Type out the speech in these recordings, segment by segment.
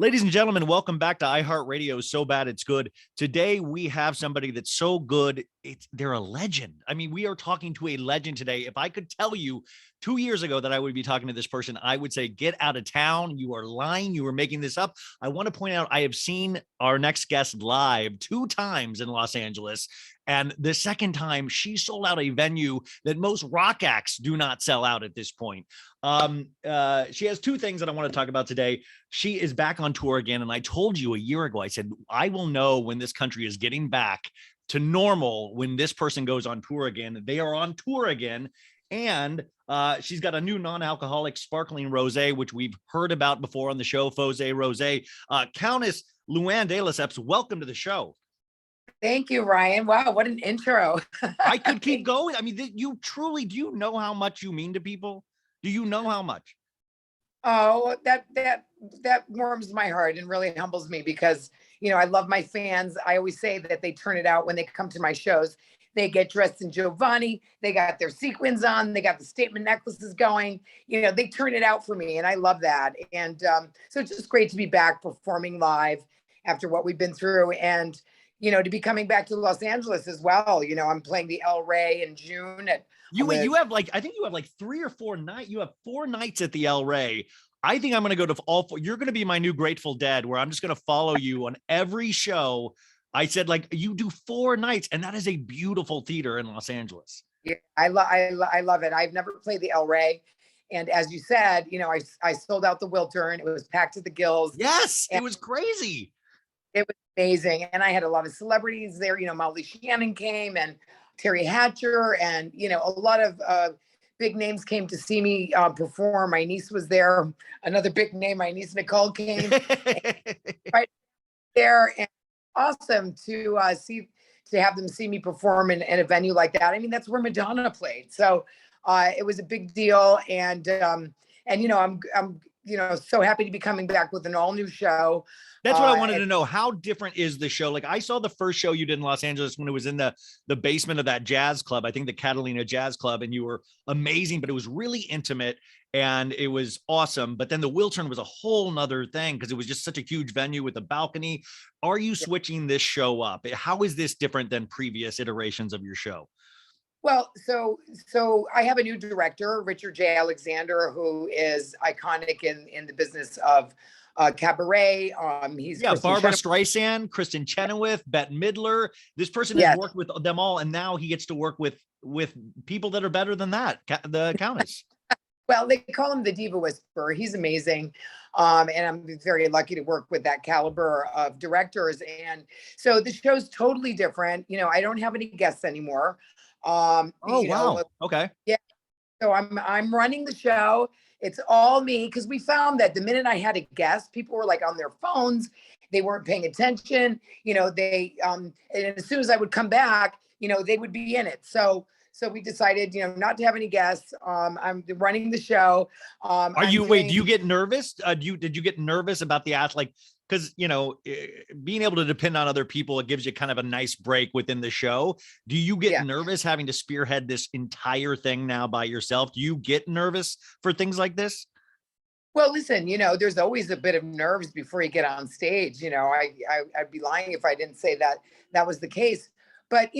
Ladies and gentlemen, welcome back to iHeartRadio. So bad it's good. Today we have somebody that's so good, they're a legend. I mean, we are talking to a legend today. If I could tell you 2 years ago that I would be talking to this person, I would say, get out of town. You are lying. You are making this up. I want to point out, I have seen our next guest live 2 times in Los Angeles. And the second time, she sold out a venue that most rock acts do not sell out at this point. She has 2 things that I want to talk about today. She is back on tour again. And I told you a year ago, I said, I will know when this country is getting back to normal when this person goes on tour again. They are on tour again. And she's got a new non-alcoholic sparkling rosé, which we've heard about before on the show, Fose rosé. Countess Luann de Lesseps, welcome to the show. Thank you, Ryan. Wow, what an intro. I could keep going. I mean, you truly, do you know how much you mean to people? Do you know how much? Oh, that warms my heart and really humbles me because, I love my fans. I always say that they turn it out when they come to my shows. They get dressed in Giovanni. They got their sequins on. They got the statement necklaces going. They turn it out for me, and I love that. And so it's just great to be back performing live after what we've been through, and to be coming back to Los Angeles as well. I'm playing the El Rey in June. You have I think you have 3 or 4 nights. You have 4 nights at the El Rey. I think I'm going to go to all 4. You're going to be my new Grateful Dead, where I'm just going to follow you on every show. I said, you do 4 nights, and that is a beautiful theater in Los Angeles. Yeah, I love it. I've never played the El Rey. And as you said, I sold out the Wiltern. It was packed to the gills. Yes, it was crazy. It was amazing. And I had a lot of celebrities there. Molly Shannon came, and Terry Hatcher, and, a lot of big names came to see me perform. My niece was there. Another big name, my niece Nicole, came right there. And awesome to have them see me perform in a venue like that. I mean, that's where Madonna played. So it was a big deal. And I'm so happy to be coming back with an all new show. That's what I wanted to know. How different is the show? I saw the first show you did in Los Angeles when it was in the basement of that jazz club, I think the Catalina Jazz Club, and you were amazing, but it was really intimate and it was awesome. But then the Wiltern was a whole nother thing because it was just such a huge venue with a balcony. Are you switching this show up? How is this different than previous iterations of your show? Well, so I have a new director, Richard J. Alexander, who is iconic in the business of Cabaret. He's Barbara Streisand, Kristen Chenoweth, Bette Midler. This person has worked with them all, and now he gets to work with people that are better than that. The Countess. Well, they call him the Diva Whisperer. He's amazing. And I'm very lucky to work with that caliber of directors. And so the show's totally different. I don't have any guests anymore. Wow. Okay. Yeah. So I'm running the show. It's all me, because we found that the minute I had a guest, people were on their phones. They weren't paying attention. And as soon as I would come back, they would be in it. So we decided, not to have any guests. I'm running the show. Do you get nervous? Did you get nervous about the act? Because, being able to depend on other people, it gives you kind of a nice break within the show. Do you get nervous having to spearhead this entire thing now by yourself? Do you get nervous for things like this? Well, listen, there's always a bit of nerves before you get on stage. I'd be lying if I didn't say that was the case. But,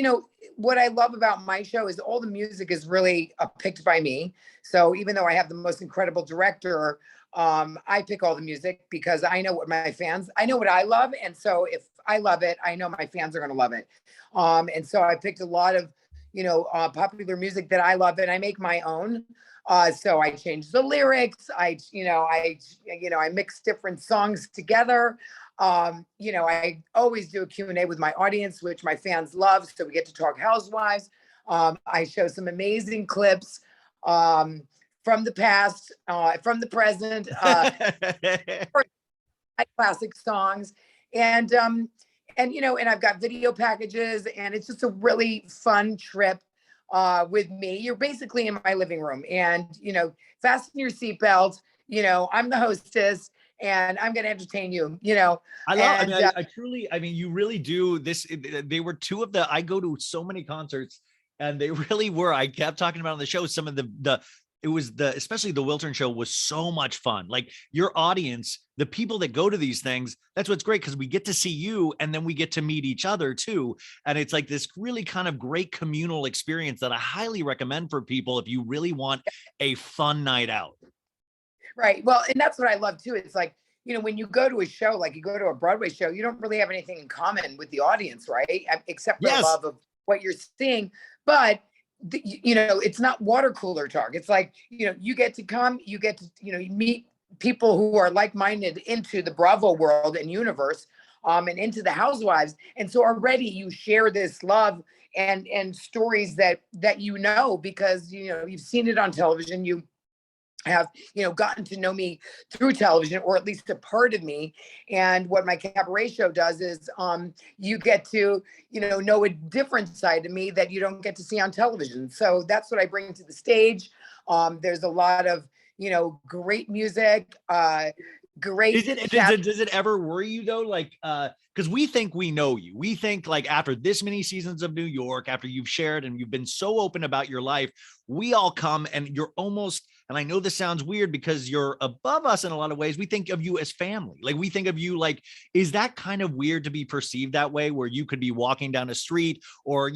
what I love about my show is all the music is really picked by me. So even though I have the most incredible director, I pick all the music because I know what I know what I love. And so if I love it, I know my fans are going to love it. And so I picked a lot of, popular music that I love, and I make my own. So I change the lyrics. I mix different songs together. I always do a Q&A with my audience, which my fans love. So we get to talk Housewives. I show some amazing clips from the past, from the present, classic songs. And I've got video packages, and it's just a really fun trip with me. You're basically in my living room, and, fasten your seatbelt. I'm the hostess, and I'm going to entertain you, I truly, you really do this. They were 2 of I go to so many concerts, and they really were. I kept talking about on the show some of the especially the Wiltern show was so much fun. Like your audience, the people that go to these things, that's what's great, because we get to see you and then we get to meet each other too. And it's like this really kind of great communal experience that I highly recommend for people if you really want a fun night out. Right. Well, and that's what I love too. It's like, when you go to a show, like you go to a Broadway show, you don't really have anything in common with the audience, right? Except for the love of what you're seeing. But it's not water cooler talk. It's like, you get to come, you get to, you meet people who are like-minded into the Bravo world and universe, and into the Housewives. And so already you share this love and stories that because, you've seen it on television. You have gotten to know me through television, or at least a part of me. And what my cabaret show does is you get to know a different side of me that you don't get to see on television. So that's what I bring to the stage. There's a lot of great music, great does it ever worry you though, like because we think we know you, we think like after this many seasons of New York, after you've shared and you've been so open about your life, we all come and you're almost, and I know this sounds weird because you're above us in a lot of ways, we think of you as family. Like we think of you like, is that kind of weird to be perceived that way, where you could be walking down a street or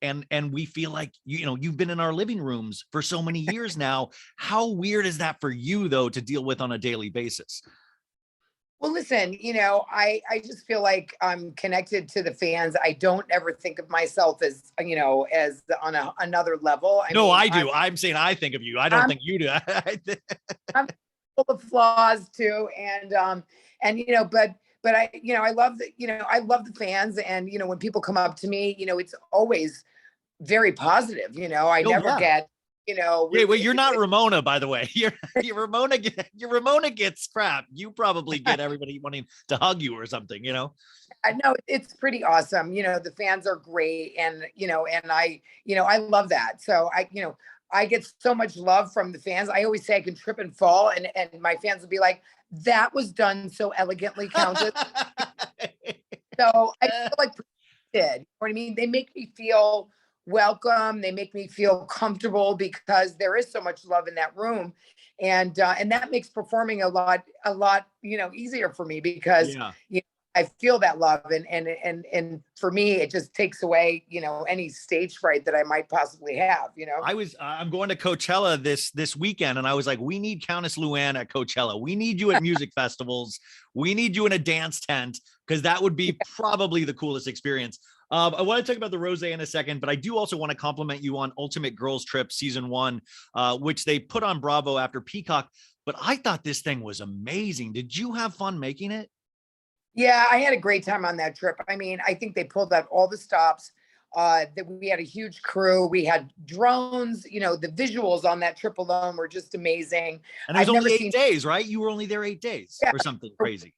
and we feel like you've been in our living rooms for so many years now? How weird is that for you though to deal with on a daily basis? Well, listen, I just feel like I'm connected to the fans. I don't ever think of myself as, as on another level. I do. I'm saying I think of you. I don't think you do. I'm full of flaws too. But I love I love the fans. And, when people come up to me, it's always very positive. I never get, wait, you're not Ramona, by the way. You're Ramona. Your Ramona gets crap. You probably get everybody wanting to hug you or something. I know it's pretty awesome. The fans are great, and I love that. So I get so much love from the fans. I always say I can trip and fall, and my fans will be like, "That was done so elegantly, Countess." So I feel like did. You know what I mean? They make me feel welcome. They make me feel comfortable because there is so much love in that room, and that makes performing a lot easier for me because I feel that love, and for me it just takes away any stage fright that I might possibly have. I'm going to Coachella this weekend, and I was like, we need Countess Luann at Coachella. We need you at music festivals. We need you in a dance tent, because that would be probably the coolest experience. I want to talk about the Rose in a second, but I do also want to compliment you on Ultimate Girls Trip Season 1, which they put on Bravo after Peacock. But I thought this thing was amazing. Did you have fun making it? Yeah, I had a great time on that trip. I mean, I think they pulled out all the stops. That we had a huge crew. We had drones. The visuals on that trip alone were just amazing. And it was only 8 days, right? You were only there 8 days or something crazy.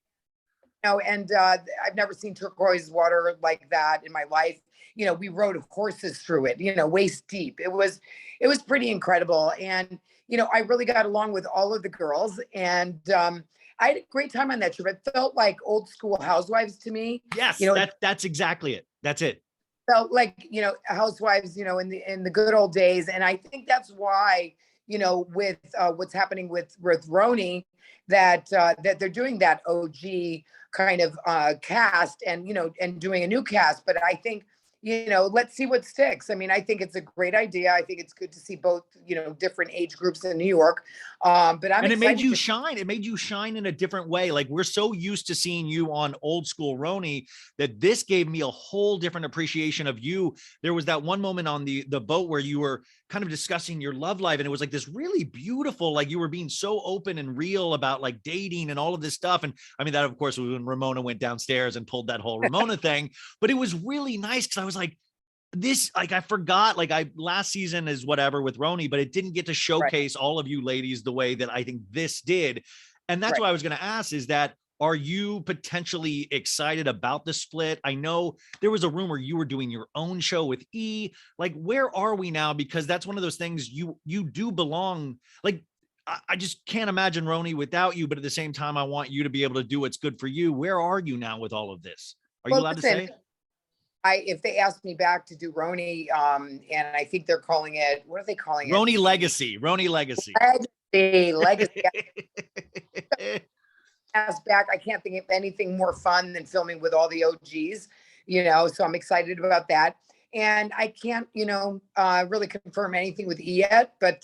And I've never seen turquoise water like that in my life. We rode horses through it, waist deep. It was pretty incredible. And, I really got along with all of the girls, and I had a great time on that trip. It felt like old school Housewives to me. Yes, that's exactly it. That's it. Felt like, Housewives, in the good old days. And I think that's why, with what's happening with RHONY, that they're doing that OG kind of cast and doing a new cast. But I think let's see what sticks. I mean, I think it's a great idea. I think it's good to see both different age groups in New York. But it made you shine. It made you shine in a different way. Like, we're so used to seeing you on old school RHONY that this gave me a whole different appreciation of you. There was that one moment on the boat where you were kind of discussing your love life, and it was like this really beautiful, like you were being so open and real about like dating and all of this stuff. And I mean, that of course was when Ramona went downstairs and pulled that whole Ramona thing, but it was really nice because I was like, this, like, I forgot, like, last season is whatever with RHONY, but it didn't get to showcase all of you ladies the way that I think this did. And that's why I was going to ask, is that, are you potentially excited about the split? I know there was a rumor you were doing your own show with E. Like, where are we now? Because that's one of those things you do belong. Like, I just can't imagine RHONY without you, but at the same time, I want you to be able to do what's good for you. Where are you now with all of this? Are you allowed to say? if they asked me back to do Roni, and I think they're calling it, what are they calling it? RHONY Legacy. RHONY Legacy. Legacy. Asked back, I can't think of anything more fun than filming with all the OGs, so I'm excited about that. And I can't, really confirm anything with E yet, but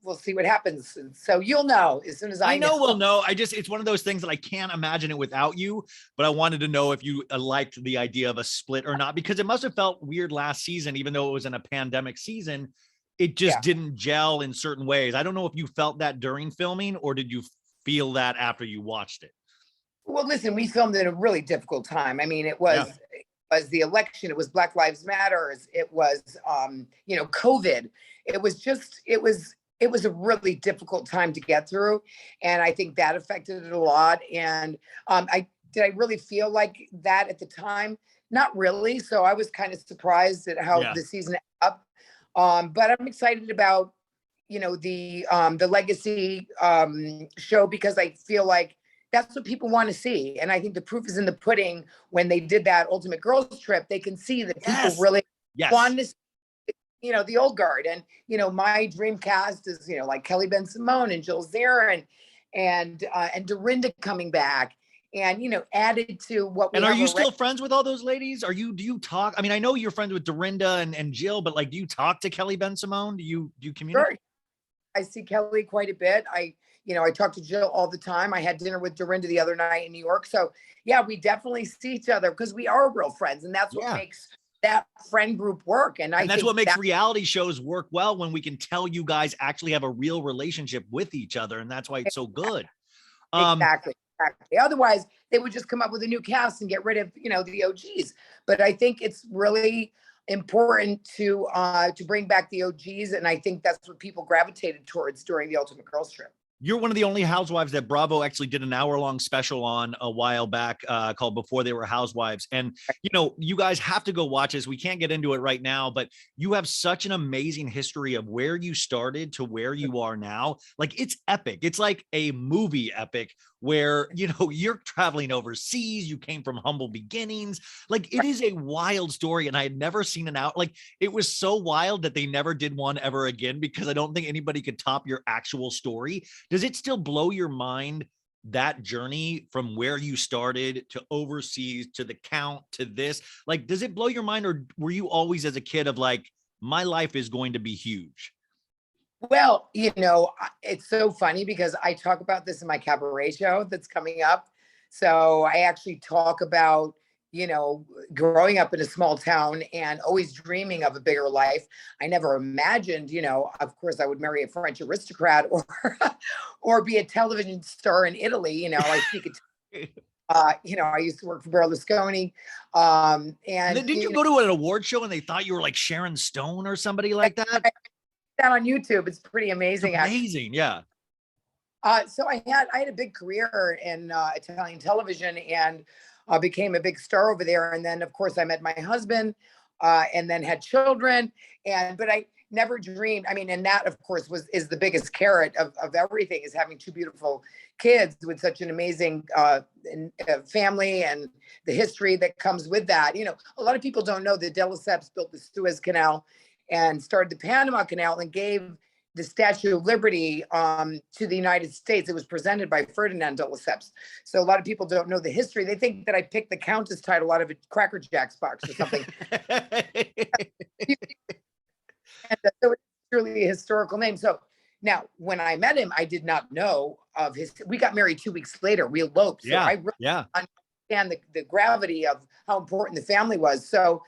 we'll see what happens. So you'll know as soon as I know. We'll know. It's one of those things that I can't imagine it without you, but I wanted to know if you liked the idea of a split or not, because it must have felt weird last season, even though it was in a pandemic season, it just didn't gel in certain ways. I don't know if you felt that during filming, or did you feel that after you watched it? Well, listen, we filmed in a really difficult time. I mean, it was the election, it was Black Lives Matter, it was COVID. It was a really difficult time to get through, and I think that affected it a lot. And I really feel like that at the time? Not really. So I was kind of surprised at how the season ended up. But I'm excited about the Legacy show, because I feel like that's what people want to see. And I think the proof is in the pudding. When they did that Ultimate Girls Trip, they can see that people really want to see, the old guard. And, my dream cast is, like Kelly Ben-Simone and Jill Zarin and Dorinda coming back, and, added to what we And have are you already. still friends with all those ladies? Do you talk? I mean, I know you're friends with Dorinda and Jill, but like, do you talk to Kelly Ben-Simone? Do you communicate? Sure. I see Kelly quite a bit. I talk to Jill all the time. I had dinner with Dorinda the other night in New York. So yeah, we definitely see each other because we are real friends, and that's what makes that friend group work. And that's what makes reality shows work well, when we can tell you guys actually have a real relationship with each other, and that's why it's so good. Exactly. Otherwise, they would just come up with a new cast and get rid of the OGs. But I think it's really important to bring back the OGs, and I think that's what people gravitated towards during the Ultimate Girls Trip. You're one of the only housewives that Bravo actually did an hour-long special on a while back called Before They Were Housewives. And, you guys have to go watch this. We can't get into it right now, but you have such an amazing history of where you started to where you are now. Like, it's epic. It's like a movie epic where, you're traveling overseas. You came from humble beginnings. Like, it is a wild story. And I had never seen it was so wild that they never did one ever again, because I don't think anybody could top your actual story. Does it still blow your mind, that journey from where you started to overseas to the Count to this? Like, does it blow your mind, or were you always as a kid of like, my life is going to be huge? Well, it's so funny because I talk about this in my Cabaret show that's coming up. So I actually talk about, growing up in a small town and always dreaming of a bigger life. I never imagined, of course, I would marry a French aristocrat or be a television star in Italy. I speak I used to work for Berlusconi. And did you go to an award show and they thought you were like Sharon Stone or somebody like that? That on YouTube, it's pretty amazing. It's amazing, yeah. So I had a big career in Italian television, and became a big star over there. And then, of course, I met my husband, and then had children. But I never dreamed. I mean, and that, of course, is the biggest carrot of everything, is having two beautiful kids with such an amazing family, and the history that comes with that. A lot of people don't know that De Lesseps built the Suez Canal and started the Panama Canal and gave the Statue of Liberty to the United States. It was presented by Ferdinand de Lesseps. So a lot of people don't know the history. They think that I picked the Countess title out of a Cracker Jacks box or something. And so it's truly a historical name. So now, when I met him, I did not know of his. We got married 2 weeks later. We eloped. So I really understand the gravity of how important the family was. So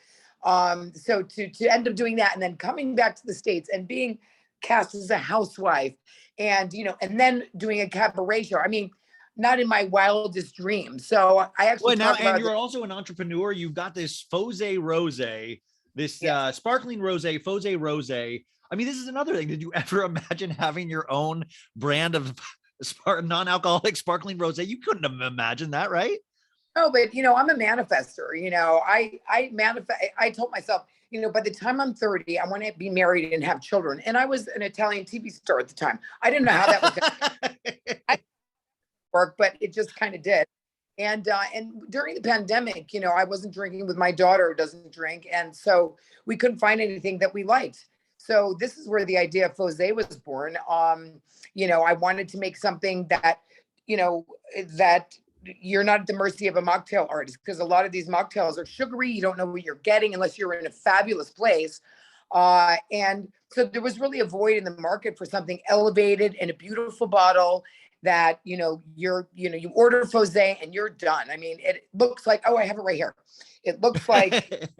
to end up doing that, and then coming back to the States and being cast as a housewife, and and then doing a cabaret show. I mean, not in my wildest dreams. So I actually and you're also an entrepreneur. You've got this Fose Rosé, this sparkling rosé, Fose Rosé. I mean, this is another thing. Did you ever imagine having your own brand of non-alcoholic sparkling rosé? You couldn't have imagined that, right? No, but I'm a manifester. I manifest. I told myself, by the time I'm 30, I want to be married and have children. And I was an Italian TV star at the time. I didn't know how that was going to work, but it just kind of did. And during the pandemic, I wasn't drinking with my daughter who doesn't drink. And so we couldn't find anything that we liked. So this is where the idea of Fose was born. I wanted to make something that, that you're not at the mercy of a mocktail artist, because a lot of these mocktails are sugary. You don't know what you're getting unless you're in a fabulous place. And so there was really a void in the market for something elevated in a beautiful bottle that, you order Fose and you're done. I mean, it looks like, oh, I have it right here. It looks like,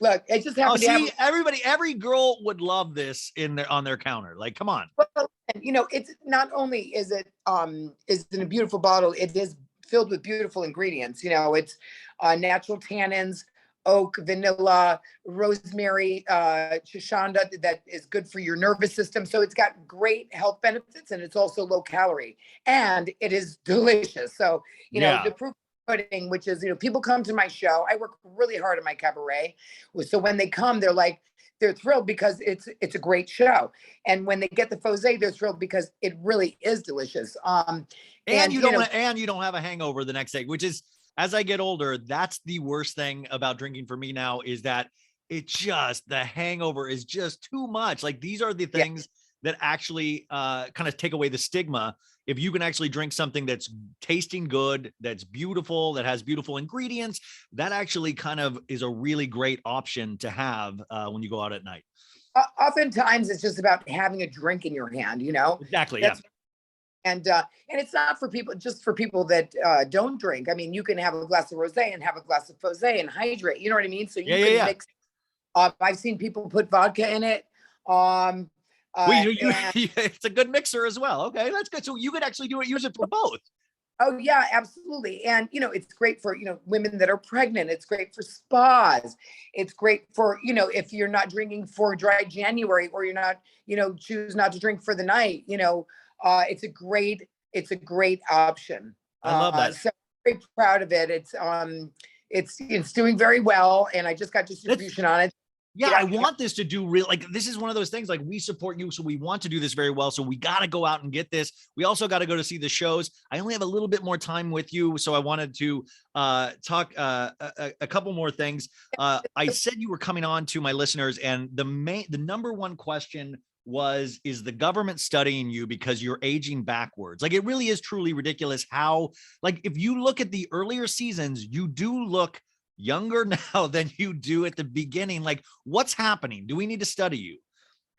look, it just happened to have. Every girl would love this on their counter. Like, come on. Well, it's not only is it in a beautiful bottle, it is filled with beautiful ingredients. It's natural tannins, oak, vanilla, rosemary, shashanda that is good for your nervous system. So it's got great health benefits, and it's also low calorie, and it is delicious. So, the proof pudding, which is, people come to my show. I work really hard on my cabaret. So when they come, they're thrilled because it's a great show. And when they get the Fose, they're thrilled because it really is delicious. And you don't have a hangover the next day, which is, as I get older, that's the worst thing about drinking for me now, is that the hangover is just too much. Like, these are the things that actually kind of take away the stigma. If you can actually drink something that's tasting good, that's beautiful, that has beautiful ingredients, that actually kind of is a really great option to have when you go out at night. Oftentimes it's just about having a drink in your hand, Exactly. And it's not for people, just for people that don't drink. I mean, you can have a glass of rosé and have a glass of Fose and hydrate. You know what I mean? So you can mix. I've seen people put vodka in it. It's a good mixer as well. Okay, that's good. So you could actually use it for both. Oh yeah, absolutely. And it's great for women that are pregnant. It's great for spas. It's great for if you're not drinking for dry January, or you're not choose not to drink for the night. It's a great option. I love that. So I'm very proud of it. It's doing very well, and I just got distribution on it. Yeah, I want this to do real. Like, this is one of those things, like, we support you, so we want to do this very well. So we got to go out and get this. We also got to go to see the shows. I only have a little bit more time with you, so I wanted to talk a couple more things. I said you were coming on to my listeners, and the number one question is the government studying you because you're aging backwards? Like, it really is truly ridiculous how, like, if you look at the earlier seasons, you do look younger now than you do at the beginning. Like, what's happening? Do we need to study you?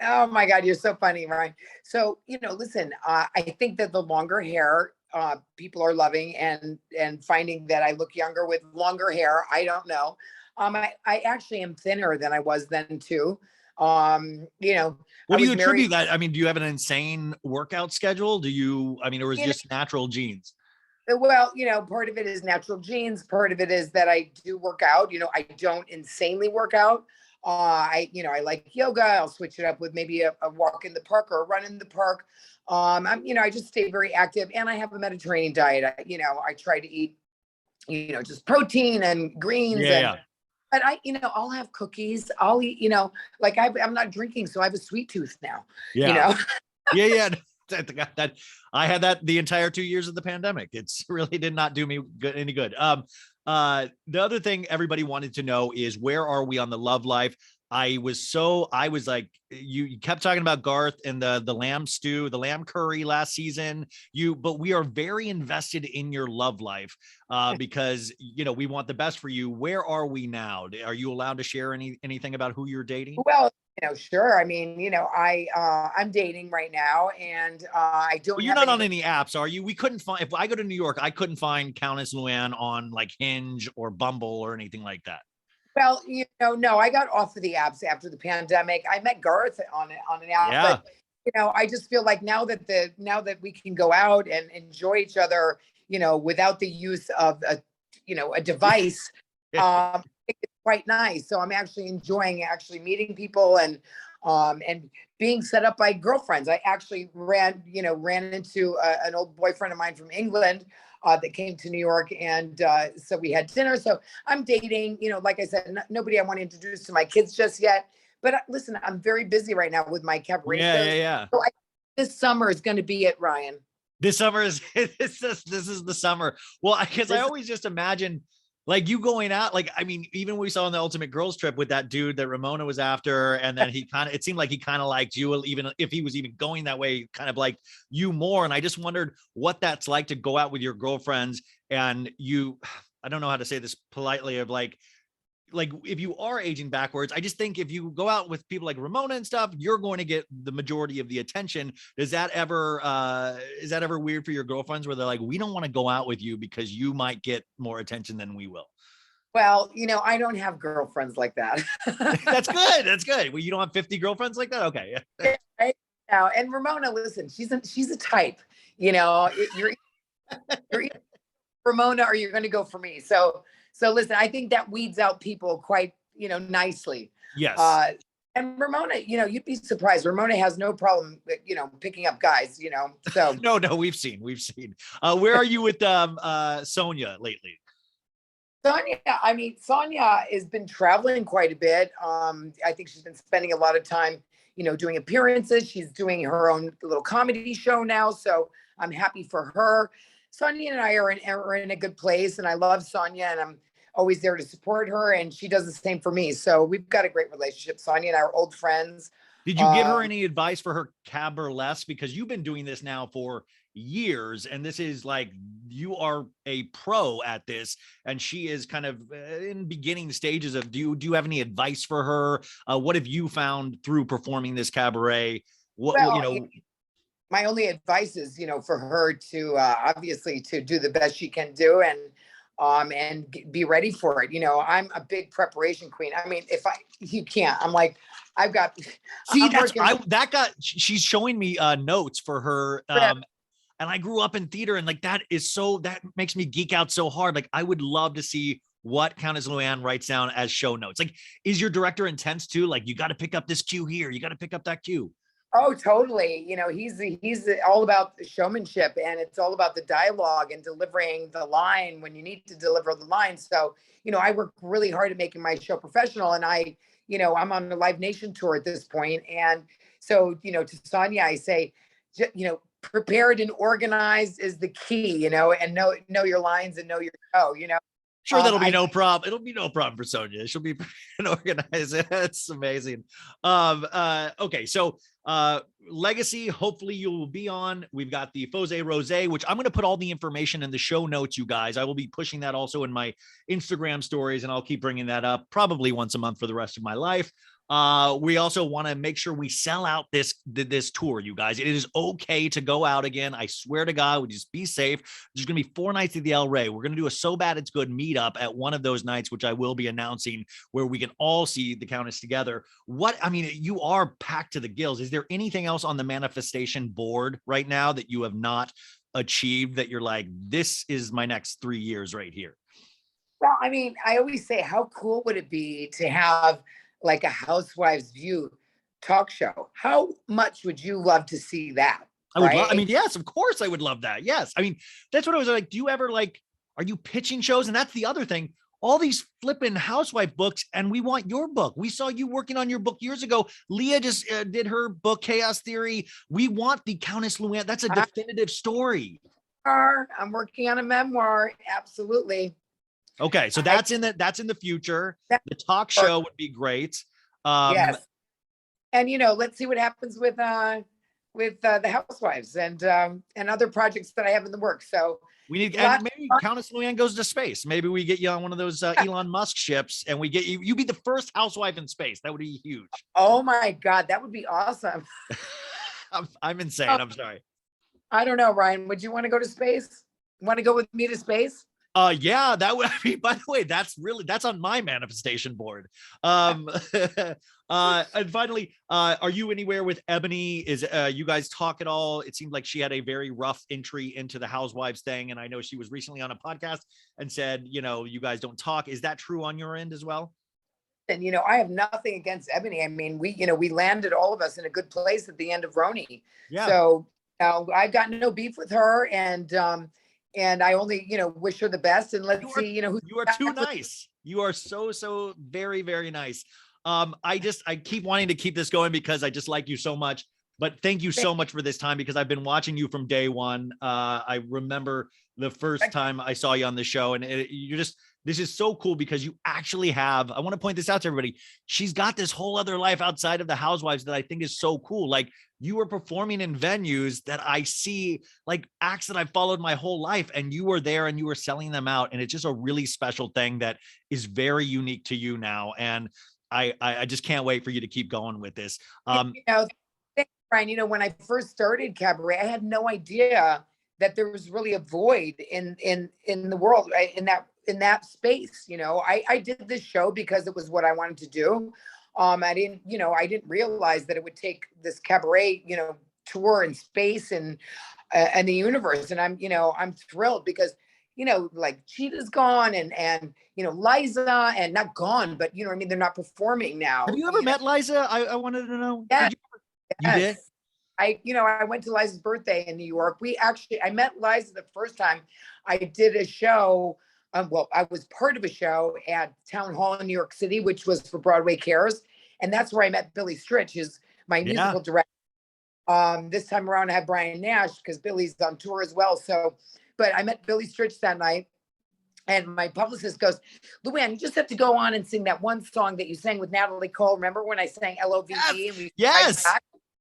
Oh my God, you're so funny, Ryan. So, listen, I think that the longer hair, people are loving and finding that I look younger with longer hair. I don't know. I actually am thinner than I was then too. What do you attribute that? I mean, do you have an insane workout schedule? Or is it just natural genes? Well, part of it is natural genes. Part of it is that I do work out. I don't insanely work out. I like yoga. I'll switch it up with maybe a walk in the park or a run in the park. I just stay very active, and I have a Mediterranean diet. I try to eat, just protein and greens. But I'll have cookies. I'll eat, like I'm not drinking, so I have a sweet tooth now. Yeah. That I had that the entire 2 years of the pandemic. It's really did not do me any good. The other thing everybody wanted to know is, where are we on the love life? I was like, you kept talking about Garth and the lamb stew, the lamb curry last season. But we are very invested in your love life because we want the best for you. Where are we now? Are you allowed to share anything about who you're dating? Well, sure. I mean, I'm dating right now, and I don't. Well, you're not on any apps, are you? We couldn't find. If I go to New York, I couldn't find Countess Luann on like Hinge or Bumble or anything like that. Well, no, I got off of the apps after the pandemic. I met Garth on an app, but I just feel like now that we can go out and enjoy each other, without the use of a device, it's quite nice. So I'm actually enjoying meeting people and being set up by girlfriends. I actually ran into an old boyfriend of mine from England that came to New York, and so we had dinner. So I'm dating, like I said, nobody I want to introduce to my kids just yet. But listen, I'm very busy right now with my cabaret shows. Yeah. So this summer is going to be it, Ryan. This summer is this is the summer. Well, because I always just imagine like you going out, like I mean, even we saw on the Ultimate Girls Trip with that dude that Ramona was after, and then he kind of it seemed like he kind of liked you, even if he was even going that way, kind of like you more. And I just wondered what that's like to go out with your girlfriends and you. I don't know how to say this politely, of like if you are aging backwards. I just think if you go out with people like Ramona and stuff, you're going to get the majority of the attention. Is that ever weird for your girlfriends where they're like, we don't want to go out with you because you might get more attention than we will? Well, I don't have girlfriends like that. That's good. That's good. Well, you don't have 50 girlfriends like that? Okay. Right now, and Ramona, listen, she's a type, you're either Ramona or you're going to go for me. So listen, I think that weeds out people quite, nicely. Yes. And Ramona, you'd be surprised. Ramona has no problem, picking up guys, so. No, we've seen. Where are you with Sonia lately? Sonia has been traveling quite a bit. I think she's been spending a lot of time, doing appearances. She's doing her own little comedy show now. So I'm happy for her. Sonia and I are in a good place, and I love Sonia, and I'm always there to support her, and she does the same for me. So we've got a great relationship. Sonia and I are old friends. Did you give her any advice for her Cabaret? Because you've been doing this now for years, and this is like, you are a pro at this, and she is kind of in beginning stages of, do you have any advice for her? What have you found through performing this Cabaret? My only advice is, for her to obviously to do the best she can do, and be ready for it. I'm a big preparation queen. I mean, you can't, I'm like, I've got. See, she's showing me notes for her. And I grew up in theater, and like, that makes me geek out so hard. Like, I would love to see what Countess Luann writes down as show notes. Like, is your director intense too? Like, you got to pick up this cue here. You got to pick up that cue. Oh, totally. He's all about the showmanship, and it's all about the dialogue and delivering the line when you need to deliver the line. So, I work really hard at making my show professional, and I'm on the Live Nation tour at this point. And so, to Sonia, I say, prepared and organized is the key, and know your lines and know your show, Sure, that'll be no problem. It'll be no problem for Sonia. She'll be organized. It's amazing. Okay, so Legacy, hopefully you will be on. We've got the Fose Rosé, which I'm going to put all the information in the show notes, you guys. I will be pushing that also in my Instagram stories, and I'll keep bringing that up probably once a month for the rest of my life. We also want to make sure we sell out this tour, you guys. It is okay to go out again. I swear to God, we just be safe. There's going to be 4 nights at the El Rey. We're going to do a So Bad It's Good meetup at one of those nights, which I will be announcing, where we can all see the Countess together. You are packed to the gills. Is there anything else on the manifestation board right now that you have not achieved that you're like, this is my next 3 years right here? Well, I always say, how cool would it be to have like a Housewives View talk show? How much would you love to see that? I would love, yes, of course I would love that. Yes. That's what I was like. Do you ever are you pitching shows? And that's the other thing, all these flipping housewife books, and we want your book. We saw you working on your book years ago. Leah just did her book, Chaos Theory. We want the Countess Luann. That's a definitive story. I'm working on a memoir. Absolutely. Okay, so that's in the future. The talk show would be great. Yes, and let's see what happens with the Housewives and other projects that I have in the works. So we need, and maybe Countess Luann goes to space. Maybe we get you on one of those Elon Musk ships, and we get you. You be the first housewife in space. That would be huge. Oh my God, that would be awesome. I'm insane. I'm sorry. I don't know, Ryan. Would you want to go to space? Want to go with me to space? Yeah, that would, by the way, that's on my manifestation board. And finally, are you anywhere with Ebony? Is you guys talk at all? It seemed like she had a very rough entry into the Housewives thing. And I know she was recently on a podcast and said, you guys don't talk. Is that true on your end as well? And, I have nothing against Ebony. We landed, all of us, in a good place at the end of RHONY. Yeah. So I've got no beef with her, and I only, wish her the best, and let's see, who you are too nice. You are so very, very nice. I keep wanting to keep this going because I just like you so much. But thank you so much for this time, because I've been watching you from day one. I remember the first time I saw you on the show, and this is so cool because you actually have, I want to point this out to everybody. She's got this whole other life outside of the Housewives that I think is so cool. Like, you were performing in venues that I see, like acts that I've followed my whole life, and you were there and you were selling them out. And it's just a really special thing that is very unique to you now. And I just can't wait for you to keep going with this. Thanks, Brian. When I first started Cabaret, I had no idea that there was really a void in the world, right? In that space. I did this show because it was what I wanted to do. I didn't realize that it would take this Cabaret, tour in space and the universe. And I'm thrilled because, like Cheetah's gone and Liza, and not gone, but they're not performing now. Have you ever met Liza? I wanted to know. Yeah. You did? I went to Liza's birthday in New York. I met Liza the first time I did a show. I was part of a show at Town Hall in New York City, which was for Broadway Cares. And that's where I met Billy Stritch, who's my musical director. This time around, I had Brian Nash because Billy's on tour as well. But I met Billy Stritch that night. And my publicist goes, Luann, you just have to go on and sing that one song that you sang with Natalie Cole. Remember when I sang L-O-V-E? Yes,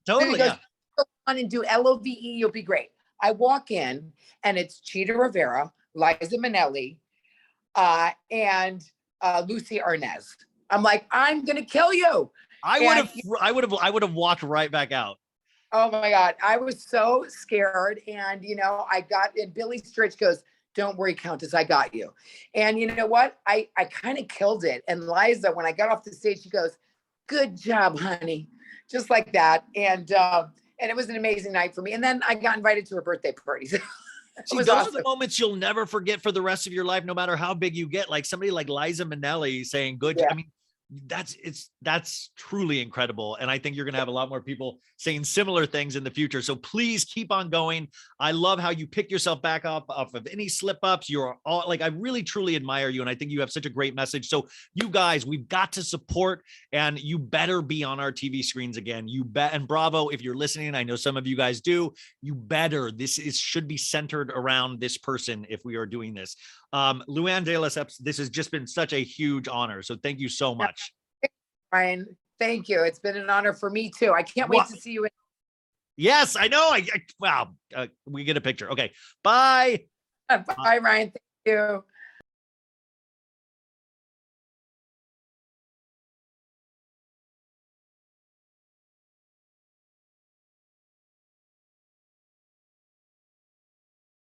totally. Goes, go on and do L-O-V-E. You'll be great. I walk in and it's Cheetah Rivera, Liza Minnelli, and Lucy Arnaz. I'm like, I'm gonna kill you. I would have walked right back out. Oh my God. I was so scared. And and Billy Stritch goes, don't worry, Countess, I got you. And you know what? I kind of killed it. And Liza, when I got off the stage, she goes, good job, honey. Just like that. And it was an amazing night for me. And then I got invited to her birthday party. So those are the moments you'll never forget for the rest of your life, no matter how big you get. Like somebody like Liza Minnelli saying good. I mean, that's truly incredible. And I think you're going to have a lot more people saying similar things in the future. So please keep on going. I love how you pick yourself back up off of any slip ups. You're all like, I really, truly admire you. And I think you have such a great message. So you guys, we've got to support, and you better be on our TV screens again. You bet. And bravo, if you're listening, I know some of you guys do, you better, should be centered around this person if we are doing this. Luann de Lesseps, this has just been such a huge honor. So thank you so much. Brian, thank you. It's been an honor for me too. I can't wait to see you. Yes, I know. Wow. We get a picture. Okay. Bye. Bye, Ryan. Thank you.